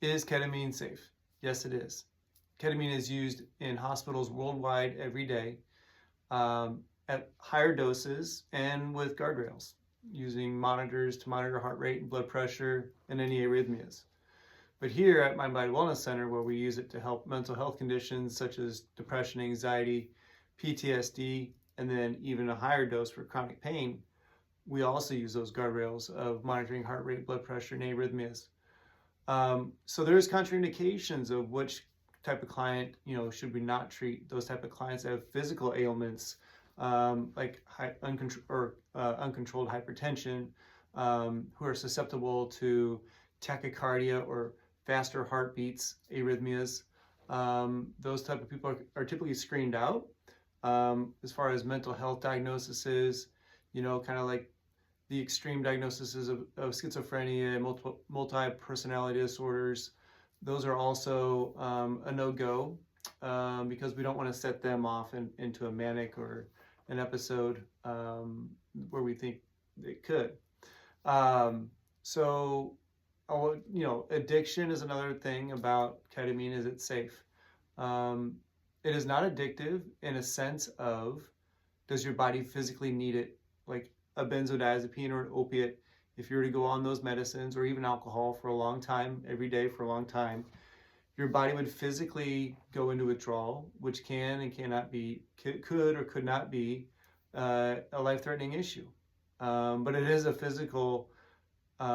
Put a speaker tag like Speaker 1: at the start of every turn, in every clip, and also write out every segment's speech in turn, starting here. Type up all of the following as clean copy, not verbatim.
Speaker 1: Is ketamine safe? Yes, it is. Ketamine is used in hospitals worldwide every day at higher doses and with guardrails, using monitors to monitor heart rate and blood pressure and any arrhythmias. But here at Mind Body Wellness Center, where we use it to help mental health conditions such as depression, anxiety, PTSD, and then even a higher dose for chronic pain, we also use those guardrails of monitoring heart rate, blood pressure, and arrhythmias. So there's contraindications of which type of client, should we not treat. Those type of clients that have physical ailments, like uncontrolled hypertension, who are susceptible to tachycardia or faster heartbeats, arrhythmias. Those type of people are typically screened out. As far as mental health diagnoses, kind of like the extreme diagnoses of schizophrenia, multi-personality disorders, those are also a no-go because we don't want to set them off into a manic or an episode where we think it could. Addiction is another thing about ketamine, is it's safe. It is not addictive in a sense of, does your body physically need it? Like a benzodiazepine or an opiate, if you were to go on those medicines or even alcohol for a long time, every day for a long time, your body would physically go into withdrawal, which can and cannot be, could or could not be a life-threatening issue. But it is a physical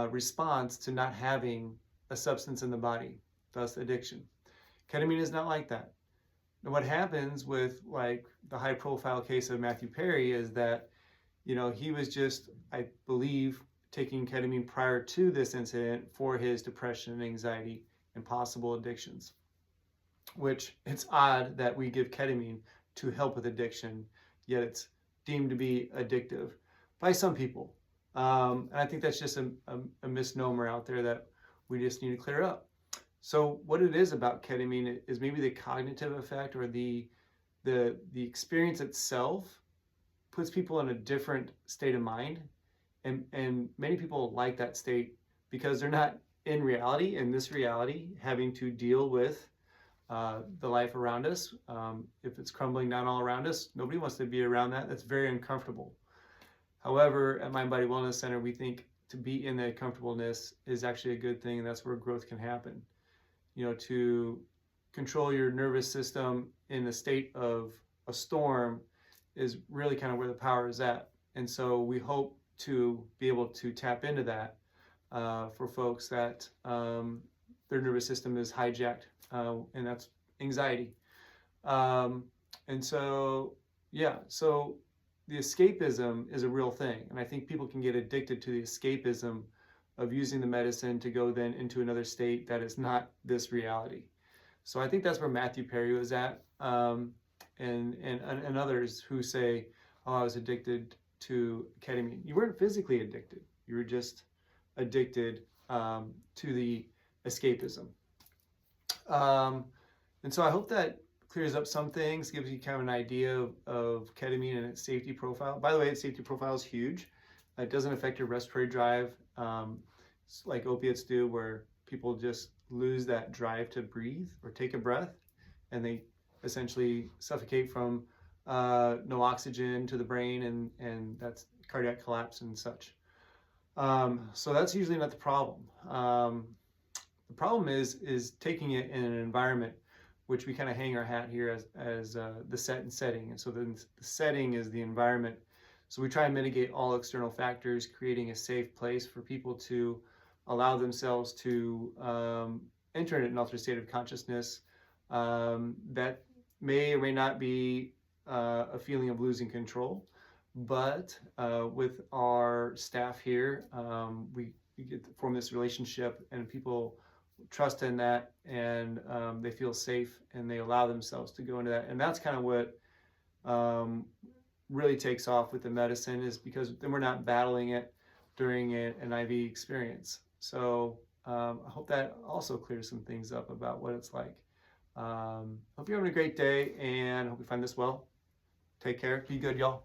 Speaker 1: response to not having a substance in the body, thus addiction. Ketamine is not like that. Now, what happens with like the high-profile case of Matthew Perry is that, he was just, I believe, taking ketamine prior to this incident for his depression and anxiety and possible addictions, which it's odd that we give ketamine to help with addiction, yet it's deemed to be addictive by some people. And I think that's just a misnomer out there that we just need to clear up. So what it is about ketamine is maybe the cognitive effect or the experience itself puts people in a different state of mind. And many people like that state because they're not in reality, in this reality, having to deal with the life around us. If it's crumbling down all around us, nobody wants to be around that. That's very uncomfortable. However, at Mind Body Wellness Center, we think to be in that comfortableness is actually a good thing, and that's where growth can happen. To control your nervous system in a state of a storm is really kind of where the power is at. And so we hope to be able to tap into that for folks that their nervous system is hijacked, and that's anxiety. So the escapism is a real thing. And I think people can get addicted to the escapism of using the medicine to go then into another state that is not this reality. So I think that's where Matthew Perry was at, and others who say, oh, I was addicted to ketamine. You weren't physically addicted. You were just addicted to the escapism. And so I hope that clears up some things, gives you kind of an idea of ketamine and its safety profile. By the way, its safety profile is huge. It doesn't affect your respiratory drive like opiates do, where people just lose that drive to breathe or take a breath, and they essentially suffocate from no oxygen to the brain, and that's cardiac collapse and such. So that's usually not the problem. The problem is taking it in an environment which we kind of hang our hat here as the set and setting. And so then the setting is the environment. So we try and mitigate all external factors, creating a safe place for people to allow themselves to enter an altered state of consciousness that may or may not be a feeling of losing control. But with our staff here, we get to form this relationship, and people trust in that, and they feel safe, and they allow themselves to go into that. And that's kind of what really takes off with the medicine, is because then we're not battling it during an IV experience. So I hope that also clears some things up about what it's like. Hope you're having a great day, and hope you find this well. Take care. Be good, y'all.